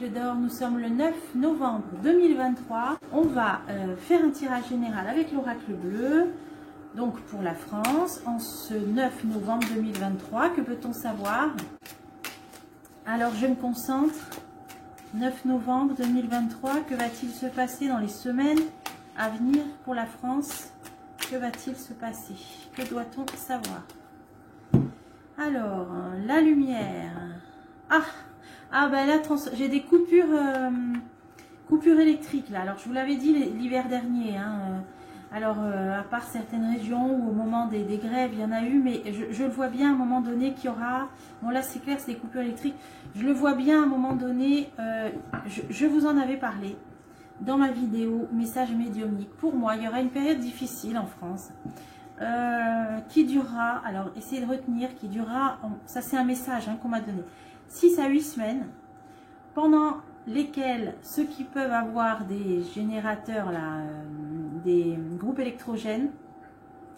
cycle d'or, nous sommes le 9 novembre 2023. On va faire un tirage général avec l'oracle bleu, donc pour la France, en ce 9 novembre 2023. Que peut-on savoir? Alors je me concentre. 9 novembre 2023, que va-t-il se passer dans les semaines à venir pour la France? Que va-t-il se passer? Que doit-on savoir? Alors, la lumière. Ben là, j'ai des coupures électriques là. Alors, je vous l'avais dit l'hiver dernier. Alors, à part certaines régions où au moment des grèves, il y en a eu, mais je le vois bien à un moment donné qu'il y aura... Bon, là, c'est clair, c'est des coupures électriques. Je le vois bien à un moment donné, je vous en avais parlé dans ma vidéo message médiumnique. Pour moi, il y aura une période difficile en France qui durera, alors essayez de retenir, qui durera, ça c'est un message qu'on m'a donné, 6 à 8 semaines, pendant lesquelles ceux qui peuvent avoir des générateurs, là, des groupes électrogènes,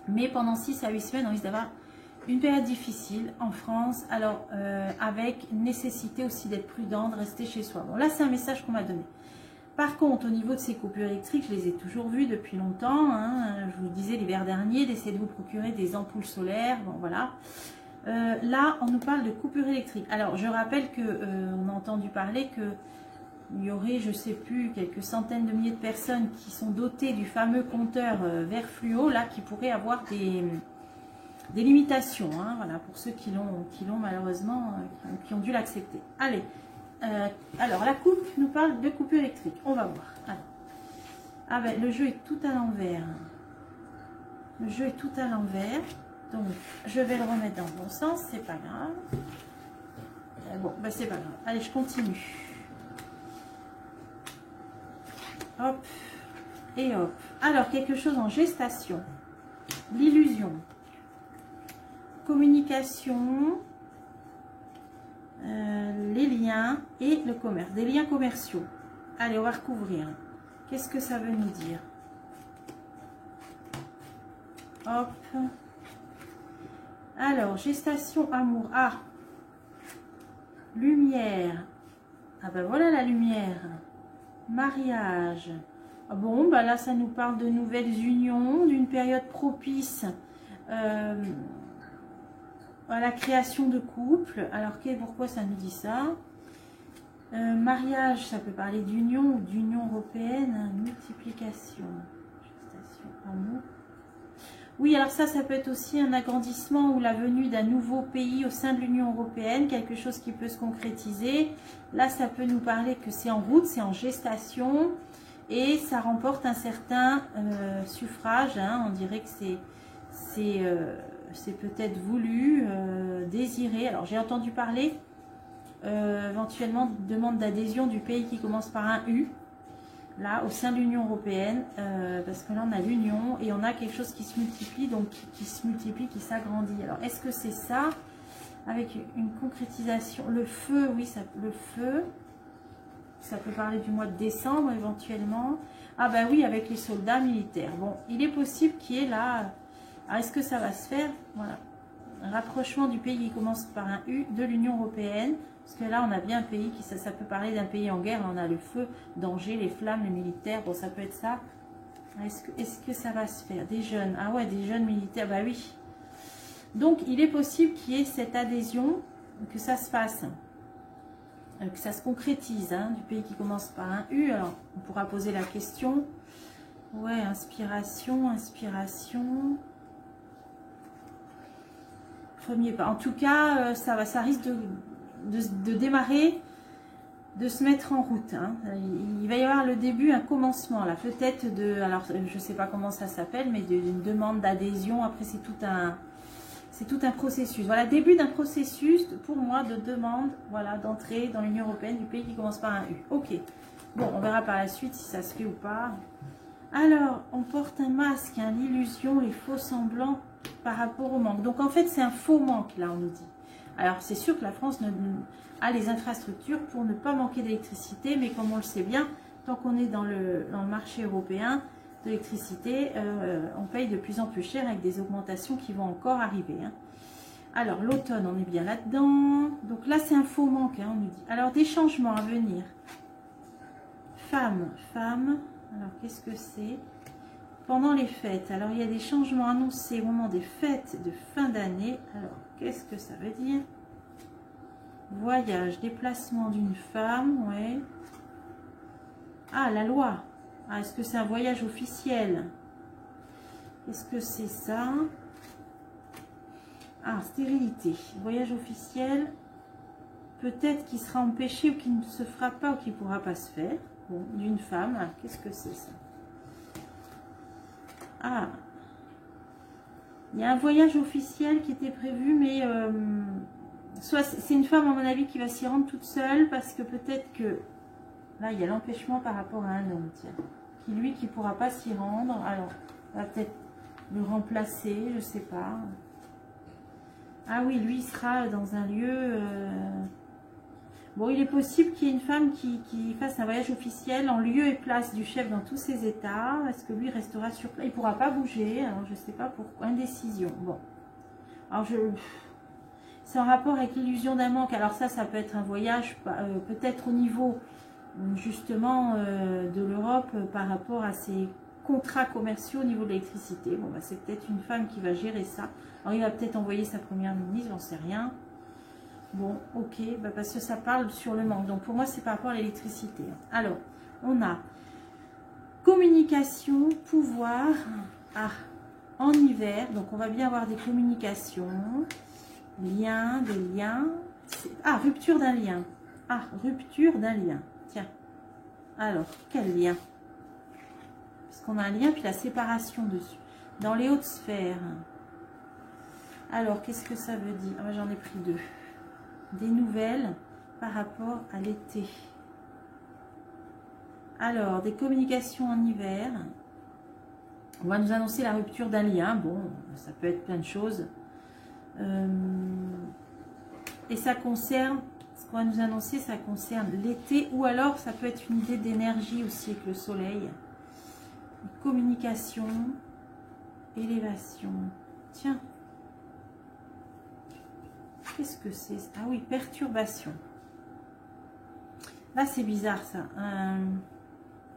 mais pendant 6 à 8 semaines, on risque d'avoir une période difficile en France, alors avec nécessité aussi d'être prudent, de rester chez soi. Bon, là c'est un message qu'on m'a donné. Par contre, au niveau de ces coupures électriques, je les ai toujours vues depuis longtemps. Je vous disais l'hiver dernier, d'essayer de vous procurer des ampoules solaires. Bon, voilà. Là, on nous parle de coupures électriques. Alors, je rappelle qu'on a entendu parler qu'il y aurait, je ne sais plus, quelques centaines de milliers de personnes qui sont dotées du fameux compteur vert fluo, là, qui pourraient avoir des limitations. Voilà, pour ceux qui l'ont malheureusement, qui ont dû l'accepter. Allez. Alors la coupe nous parle de coupure électrique. On va voir. Alors, le jeu est tout à l'envers. Le jeu est tout à l'envers. Donc je vais le remettre dans le bon sens. C'est pas grave. Bon, c'est pas grave. Allez, je continue. Hop. Et hop. Alors quelque chose en gestation. L'illusion. Communication. Les liens et le commerce, des liens commerciaux. Allez, on va recouvrir. Qu'est-ce que ça veut nous dire? Hop. Alors, gestation, amour. Lumière. Voilà la lumière. Mariage. Bon, là, ça nous parle de nouvelles unions, d'une période propice à la création de couple. Alors, pourquoi ça nous dit ça? Mariage, ça peut parler d'union ou d'union européenne. Multiplication. Gestation, amour. Oui, alors ça peut être aussi un agrandissement ou la venue d'un nouveau pays au sein de l'Union européenne. Quelque chose qui peut se concrétiser. Là, ça peut nous parler que c'est en route, c'est en gestation. Et ça remporte un certain suffrage. On dirait que c'est peut-être voulu, désiré. Alors j'ai entendu parler éventuellement de demande d'adhésion du pays qui commence par un U, là au sein de l'Union européenne, parce que là on a l'Union et on a quelque chose qui se multiplie, donc qui se multiplie, qui s'agrandit. Alors est-ce que c'est ça, avec une concrétisation? Le feu, oui, le feu, ça peut parler du mois de décembre éventuellement. Oui, avec les soldats militaires. Bon, il est possible qu'il y ait là... Alors, est-ce que ça va se faire? Voilà. Rapprochement du pays qui commence par un U de l'Union européenne. Parce que là, on a bien un pays qui... Ça peut parler d'un pays en guerre. On a le feu, danger, les flammes, les militaires. Bon, ça peut être ça. Est-ce que ça va se faire? Des jeunes. Ah ouais, des jeunes militaires. Oui. Donc, il est possible qu'il y ait cette adhésion, que ça se fasse. Que ça se concrétise, du pays qui commence par un U. Alors, on pourra poser la question. Ouais, inspiration. Premier pas. En tout cas, ça risque de démarrer, de se mettre en route. Il va y avoir le début, un commencement là, peut-être de, alors je sais pas comment ça s'appelle, mais d'une demande d'adhésion. Après c'est tout un processus. Voilà, début d'un processus pour moi de demande, voilà, d'entrée dans l'Union européenne du pays qui commence par un U. Ok. Bon, on verra par la suite si ça se fait ou pas. Alors, on porte un masque, l'illusion, les faux semblants par rapport au manque. Donc, en fait, c'est un faux manque, là, on nous dit. Alors, c'est sûr que la France a les infrastructures pour ne pas manquer d'électricité, mais comme on le sait bien, tant qu'on est dans le marché européen de l'électricité, on paye de plus en plus cher avec des augmentations qui vont encore arriver. Alors, l'automne, on est bien là-dedans. Donc là, c'est un faux manque, hein, on nous dit. Alors, des changements à venir. Femme, femme. Alors, qu'est-ce que c'est? Pendant les fêtes. Alors, il y a des changements annoncés au moment des fêtes de fin d'année. Alors, qu'est-ce que ça veut dire? Voyage, déplacement d'une femme, ouais. Ah, la loi. Ah, est-ce que c'est un voyage officiel? Est-ce que c'est ça? Ah, stérilité. Voyage officiel. Peut-être qu'il sera empêché ou qu'il ne se fera pas ou qu'il ne pourra pas se faire. Bon, d'une femme. Ah, qu'est-ce que c'est ça? Ah. Il y a un voyage officiel qui était prévu, mais soit c'est une femme, à mon avis, qui va s'y rendre toute seule parce que peut-être que là, il y a l'empêchement par rapport à un homme, tiens, qui ne pourra pas s'y rendre. Alors, on va peut-être le remplacer, je sais pas. Ah oui, lui, il sera dans un lieu... Bon, il est possible qu'il y ait une femme qui fasse un voyage officiel en lieu et place du chef dans tous ses états. Est-ce que lui restera sur place? Il ne pourra pas bouger, alors je ne sais pas pourquoi. Indécision, bon. Alors, c'est en rapport avec l'illusion d'un manque. Alors ça peut être un voyage, peut-être au niveau, justement, de l'Europe par rapport à ses contrats commerciaux au niveau de l'électricité. Bon, bah, c'est peut-être une femme qui va gérer ça. Alors, il va peut-être envoyer sa première ministre, j'en sais rien. Bon, ok, bah parce que ça parle sur le manque. Donc, pour moi, c'est par rapport à l'électricité. Alors, on a communication, pouvoir. Ah, en hiver. Donc, on va bien avoir des communications. Liens, des liens. Ah, rupture d'un lien. Ah, rupture d'un lien. Tiens. Alors, quel lien? Parce qu'on a un lien, puis la séparation dessus. Dans les hautes sphères. Alors, qu'est-ce que ça veut dire? Ah, j'en ai pris deux. Des nouvelles par rapport à l'été. Alors, des communications en hiver. On va nous annoncer la rupture d'un lien. Bon, ça peut être plein de choses. Et ça concerne, ce qu'on va nous annoncer, ça concerne l'été. Ou alors, ça peut être une idée d'énergie aussi avec le soleil. Communication, élévation. Tiens. Qu'est-ce que c'est? Ah oui, perturbation. Là, c'est bizarre, ça.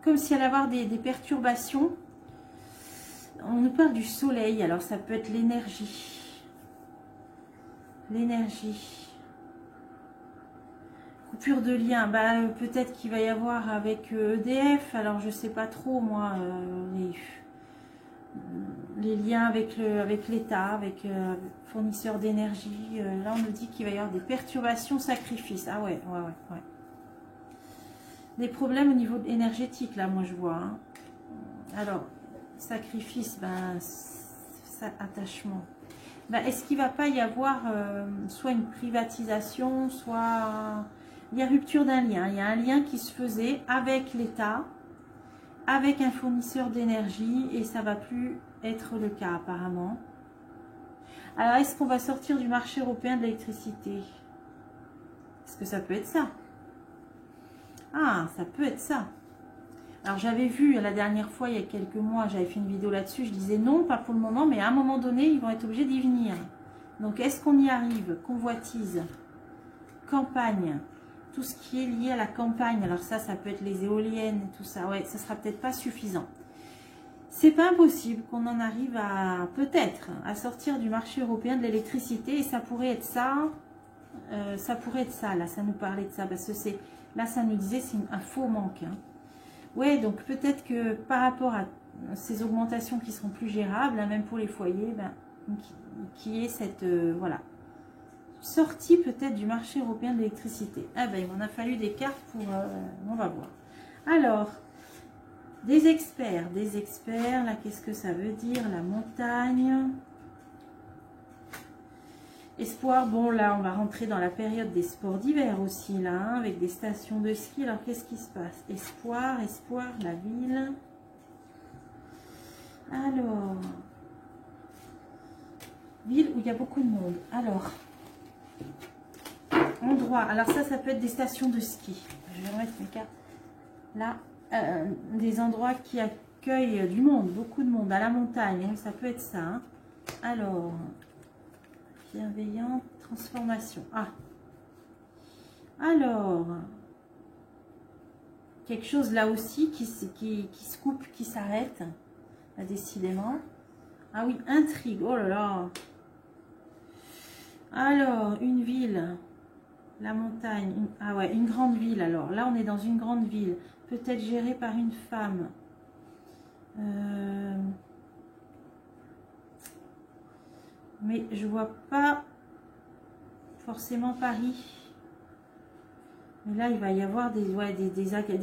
Comme si elle allait avoir des perturbations. On nous parle du soleil. Alors, ça peut être l'énergie. L'énergie. Coupure de lien. Bah, peut-être qu'il va y avoir avec EDF. Alors, je ne sais pas trop, moi, les liens avec l'État, avec fournisseurs d'énergie. Là, on nous dit qu'il va y avoir des perturbations, sacrifices. Ah ouais. Des problèmes au niveau énergétique, là, moi, je vois. Hein. Alors, sacrifice, ben, attachement. Ben, est-ce qu'il ne va pas y avoir soit une privatisation, soit... Il y a rupture d'un lien. Il y a un lien qui se faisait avec l'État, avec un fournisseur d'énergie, et ça ne va plus être le cas apparemment. Alors, est-ce qu'on va sortir du marché européen de l'électricité? Est-ce que ça peut être ça? Ah, ça peut être ça. Alors, j'avais vu la dernière fois, il y a quelques mois, j'avais fait une vidéo là-dessus, je disais non, pas pour le moment, mais à un moment donné, ils vont être obligés d'y venir. Donc, est-ce qu'on y arrive? Convoitise, campagne, tout ce qui est lié à la campagne. Alors ça peut être les éoliennes, tout ça. Ouais, ça sera peut-être pas suffisant. C'est pas impossible qu'on en arrive à, peut-être, à sortir du marché européen de l'électricité. Et ça pourrait être ça. Ça pourrait être ça. Là, ça nous parlait de ça. Parce que c'est, là, ça nous disait c'est un faux manque. Hein. Ouais, donc peut-être que par rapport à ces augmentations qui seront plus gérables, hein, même pour les foyers, ben, qui est cette, voilà, sortie peut-être du marché européen de l'électricité. Ah ben, il m'en a fallu des cartes pour... on va voir. Alors, des experts, là, qu'est-ce que ça veut dire? La montagne. Espoir, bon, là, on va rentrer dans la période des sports d'hiver aussi, là, hein, avec des stations de ski. Alors, qu'est-ce qui se passe? Espoir, la ville. Alors, ville où il y a beaucoup de monde. Alors... endroit, alors ça peut être des stations de ski. Je vais remettre mes cartes là, des endroits qui accueillent du monde, beaucoup de monde, à la montagne, hein, ça peut être ça. Hein. Alors, Bienveillante, transformation. Ah. Alors, quelque chose là aussi qui se coupe, qui s'arrête. Décidément. Ah oui, intrigue. Oh là là. Alors, une ville. La montagne. Ah ouais, une grande ville alors. Là, on est dans une grande ville. Peut-être gérée par une femme. Mais je vois pas forcément Paris. Mais là, il va y avoir des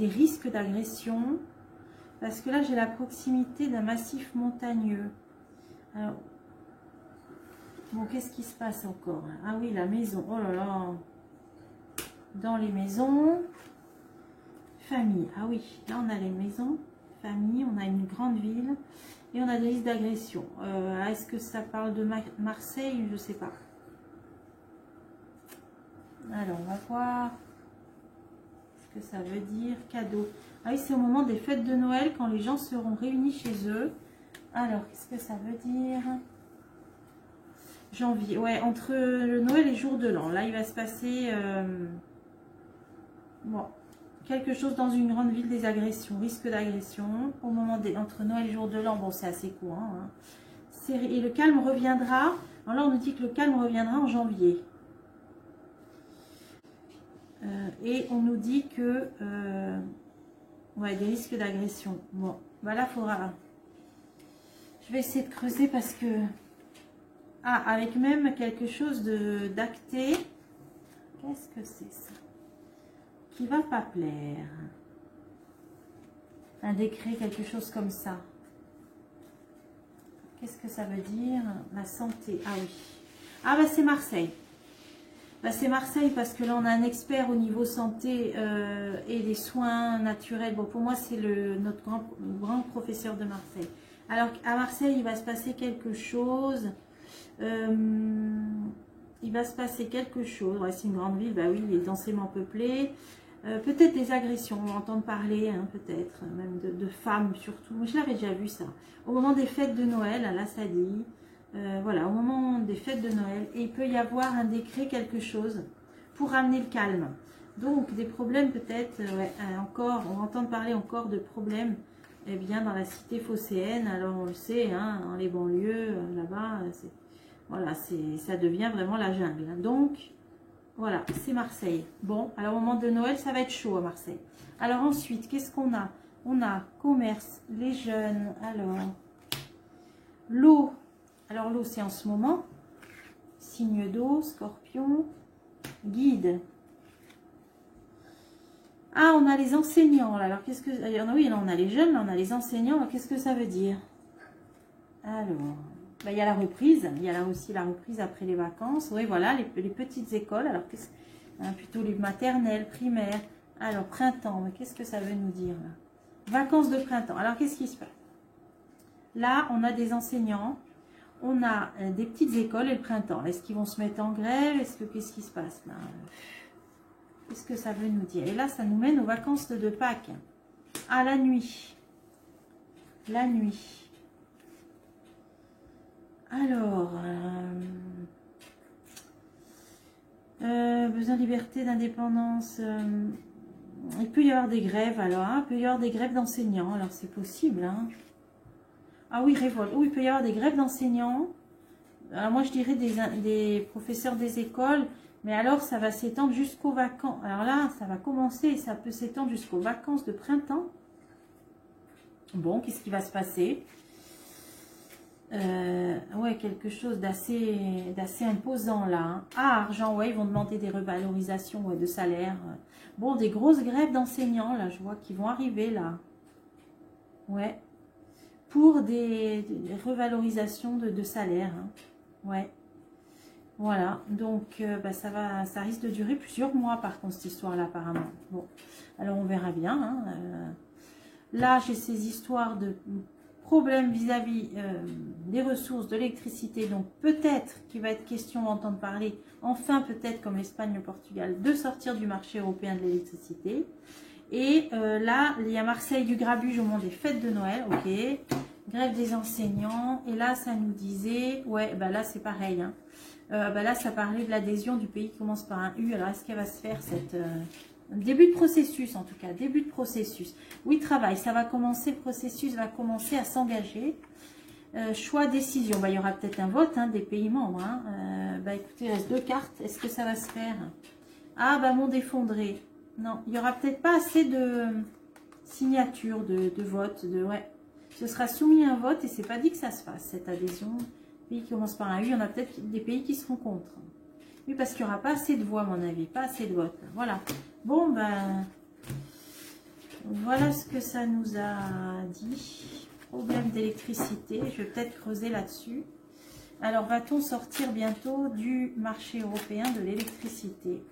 risques d'agression. Parce que là, j'ai la proximité d'un massif montagneux. Alors, bon, qu'est-ce qui se passe encore? Ah oui, la maison. Oh là là. Dans les maisons. Famille. Ah oui, là, on a les maisons. Famille, on a une grande ville. Et on a des risques d'agression. Est-ce que ça parle de Marseille? Je ne sais pas. Alors, on va voir ce que ça veut dire. Cadeau. Ah oui, c'est au moment des fêtes de Noël, quand les gens seront réunis chez eux. Alors, qu'est-ce que ça veut dire? Janvier. Ouais, entre le Noël et le jour de l'an. Là, il va se passer... bon, quelque chose dans une grande ville, des agressions, risque d'agression. Au moment entre Noël et le jour de l'an, bon, c'est assez courant. Hein. Et le calme reviendra. Alors là, on nous dit que le calme reviendra en janvier. Et on nous dit que... ouais, des risques d'agression. Bon, voilà, faudra... Je vais essayer de creuser parce que... Ah, avec même quelque chose d'acté. Qu'est-ce que c'est ça? Qui va pas plaire. Un décret, quelque chose comme ça. Qu'est-ce que ça veut dire? La santé. Ah oui. Ah bah c'est Marseille. Bah, c'est Marseille parce que là on a un expert au niveau santé et des soins naturels. Bon, pour moi c'est notre grand professeur de Marseille. Alors à Marseille il va se passer quelque chose. Il va se passer quelque chose. Ouais, c'est une grande ville, bah oui, il est densément peuplé. Peut-être des agressions, on va entendre parler, hein, peut-être, même de femmes surtout. Je l'avais déjà vu ça. Au moment des fêtes de Noël, là ça dit. Voilà, au moment des fêtes de Noël, et il peut y avoir un décret, quelque chose, pour ramener le calme. Donc, des problèmes peut-être, ouais, encore, on va entendre parler encore de problèmes, eh bien, dans la cité phocéenne. Alors, on le sait, hein, dans les banlieues, là-bas, voilà, ça devient vraiment la jungle. Hein. Donc, voilà, c'est Marseille. Bon, alors au moment de Noël, ça va être chaud à Marseille. Alors ensuite, qu'est-ce qu'on a? On a commerce, les jeunes, alors, l'eau. Alors l'eau, c'est en ce moment. Signe d'eau, scorpion, guide. Ah, on a les enseignants. Là. Alors, qu'est-ce que... Oui, là, on a les jeunes, là, on a les enseignants. Alors, qu'est-ce que ça veut dire? Alors, bah, il y a la reprise. Il y a là aussi la reprise après les vacances. Oui, voilà, les petites écoles. Alors, plutôt les maternelles, primaires. Alors, printemps. Mais qu'est-ce que ça veut nous dire, là? Vacances de printemps. Alors, qu'est-ce qui se passe? Là, on a des enseignants. On a des petites écoles et le printemps. Est-ce qu'ils vont se mettre en grève? Qu'est-ce qui se passe là? Qu'est-ce que ça veut nous dire? Et là, ça nous mène aux vacances de Pâques. À la nuit. La nuit. Alors, besoin de liberté, d'indépendance. Il peut y avoir des grèves alors. Hein, il peut y avoir des grèves d'enseignants. Alors, c'est possible. Hein. Ah oui, révolte. Oui, il peut y avoir des grèves d'enseignants. Alors moi, je dirais des professeurs des écoles. Mais alors, ça va s'étendre jusqu'aux vacances. Alors là, ça va commencer et ça peut s'étendre jusqu'aux vacances de printemps. Bon, qu'est-ce qui va se passer? Ouais, quelque chose d'assez imposant là. Hein. Ah, argent, ouais, ils vont demander des revalorisations ouais, de salaire. Bon, des grosses grèves d'enseignants, là, je vois qu'ils vont arriver là. Ouais. Pour des revalorisations de salaire. Hein. Ouais. Voilà. Donc, bah, ça risque de durer plusieurs mois par contre, cette histoire-là, apparemment. Bon. Alors, on verra bien. Hein. Là, j'ai ces histoires de problèmes vis-à-vis des ressources, de l'électricité. Donc, peut-être qu'il va être question d'entendre parler, enfin, peut-être comme l'Espagne, le Portugal, de sortir du marché européen de l'électricité. Et là, il y a Marseille du grabuge au moment des fêtes de Noël. Ok. grève des enseignants. Et là, ça nous disait, ouais, bah là, c'est pareil. Hein. Bah là, ça parlait de l'adhésion du pays qui commence par un U. Alors, est-ce qu'elle va se faire cette... début de processus, en tout cas. Début de processus. Oui, travail. Ça va commencer, le processus va commencer à s'engager. Choix, décision. Bah, il y aura peut-être un vote hein, des pays membres. Hein. Bah, écoutez, il reste 2 cartes. Est-ce que ça va se faire? Ah, bah, monde effondré. Non, il n'y aura peut-être pas assez de signatures, de vote. Ouais. Ce sera soumis à un vote et c'est pas dit que ça se fasse, cette adhésion. Pays qui commence par un U, il y en a peut-être des pays qui seront contre. Oui, parce qu'il n'y aura pas assez de voix, à mon avis, pas assez de votes. Voilà. Bon, ben, voilà ce que ça nous a dit. Problème d'électricité, je vais peut-être creuser là-dessus. Alors, va-t-on sortir bientôt du marché européen de l'électricité?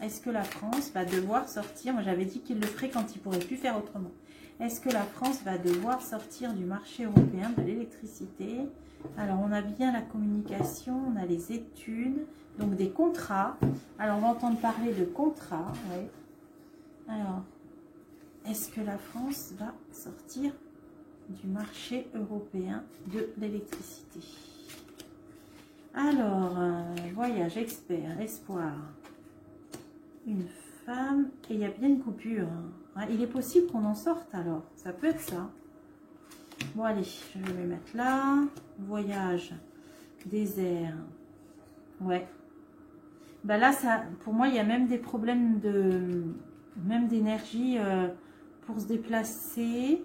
Est-ce que la France va devoir sortir? Moi, j'avais dit qu'il le ferait quand il ne pourrait plus faire autrement. Est-ce que la France va devoir sortir du marché européen de l'électricité? Alors, on a bien la communication, on a les études, donc des contrats. Alors, on va entendre parler de contrats. Ouais. Alors, est-ce que la France va sortir du marché européen de l'électricité? Alors, voyage, expert, espoir. Une femme, et il y a bien une coupure. Hein. Il est possible qu'on en sorte alors, ça peut être ça. Bon allez, je vais me mettre là. Voyage, désert. Ouais. Bah là, ça, pour moi, il y a même des problèmes même d'énergie pour se déplacer.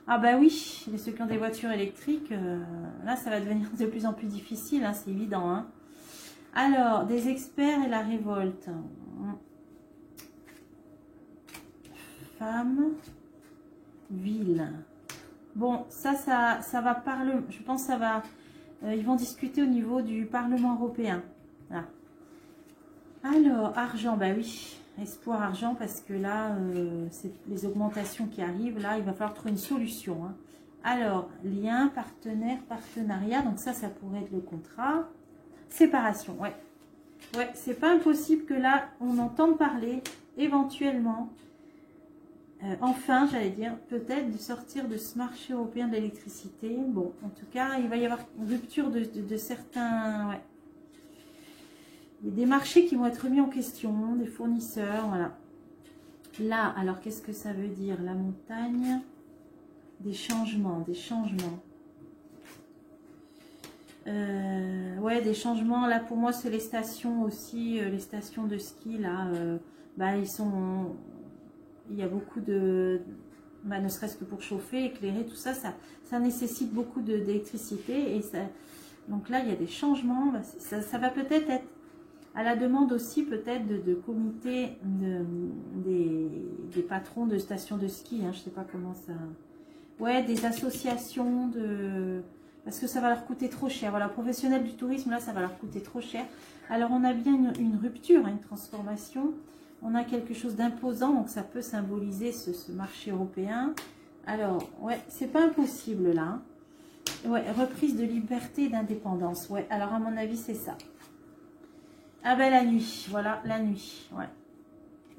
Ah bah oui, ceux qui ont des voitures électriques, là, ça va devenir de plus en plus difficile, hein, c'est évident. Hein. Alors, des experts et la révolte. Femme, ville. Bon, ça va parler. Je pense que ça va. Ils vont discuter au niveau du Parlement européen. Là. Alors, argent, bah oui. Espoir, argent, parce que là, c'est les augmentations qui arrivent. Là, il va falloir trouver une solution. Hein. Alors, lien, partenaire, partenariat. Donc ça pourrait être le contrat. Séparation, ouais. Ouais, c'est pas impossible que là, on entende parler, éventuellement. Enfin, j'allais dire, peut-être de sortir de ce marché européen de l'électricité. Bon, en tout cas, il va y avoir une rupture de certains... Ouais. Il y a des marchés qui vont être remis en question, des fournisseurs, voilà. Là, alors, qu'est-ce que ça veut dire? La montagne, des changements, des changements. Ouais, des changements. Là, pour moi, c'est les stations aussi, les stations de ski, là. Bah, ils sont... Il y a beaucoup de... Bah, ne serait-ce que pour chauffer, éclairer, tout ça, ça nécessite beaucoup d'électricité. Et ça, donc là, il y a des changements. Bah, ça va peut-être être à la demande aussi, peut-être, de comités, des patrons de stations de ski. Hein, je ne sais pas comment ça... Ouais, des associations de... Parce que ça va leur coûter trop cher. Voilà, professionnels du tourisme, là, ça va leur coûter trop cher. Alors, on a bien une rupture, hein, une transformation. On a quelque chose d'imposant, donc ça peut symboliser ce marché européen. Alors, ouais, c'est pas impossible là. Hein. Ouais, reprise de liberté et d'indépendance. Ouais, alors à mon avis, c'est ça. Ah ben la nuit, voilà, la nuit. Ouais.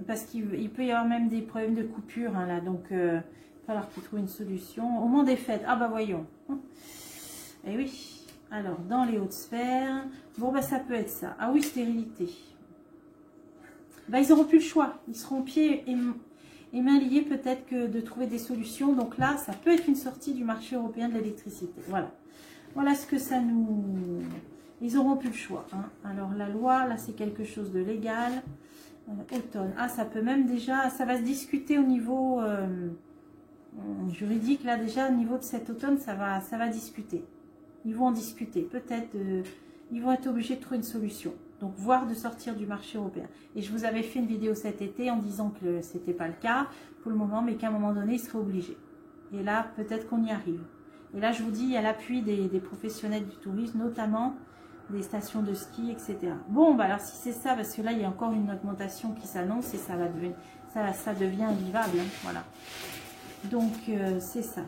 Parce qu'il peut y avoir même des problèmes de coupure, hein, là. Donc, il va falloir qu'ils trouvent une solution. Au moment des fêtes, ah bah voyons. Eh oui. Alors, dans les hautes sphères, bon, bah ça peut être ça. Ah oui, stérilité. Ben, ils n'auront plus le choix. Ils seront pieds et mains liés peut-être que de trouver des solutions. Donc là, ça peut être une sortie du marché européen de l'électricité. Voilà. Voilà ce que ça nous... Ils n'auront plus le choix. Hein. Alors la loi, là, c'est quelque chose de légal. Automne. Ah, ça peut même déjà... Ça va se discuter au niveau juridique. Là, déjà, au niveau de cet automne, ça va discuter. Ils vont en discuter. Peut-être... ils vont être obligés de trouver une solution. Donc, voire de sortir du marché européen. Et je vous avais fait une vidéo cet été en disant que ce n'était pas le cas pour le moment, mais qu'à un moment donné, ils seraient obligés. Et là, peut-être qu'on y arrive. Et là, je vous dis, il y a l'appui des professionnels du tourisme, notamment des stations de ski, etc. Bon, bah alors si c'est ça, parce que là, il y a encore une augmentation qui s'annonce et ça va devenir, ça devient invivable. Hein, voilà. Donc, c'est ça.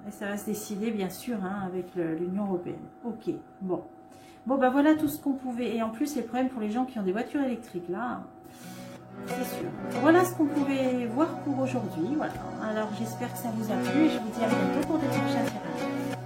Et ça va se décider, bien sûr, hein, avec l'Union européenne. Ok, bon. Bon, ben voilà tout ce qu'on pouvait. Et en plus, les problèmes pour les gens qui ont des voitures électriques, là. c'est sûr. Voilà ce qu'on pouvait voir pour aujourd'hui. Voilà. Alors j'espère que ça vous a plu et je vous dis à bientôt pour de prochains tirages.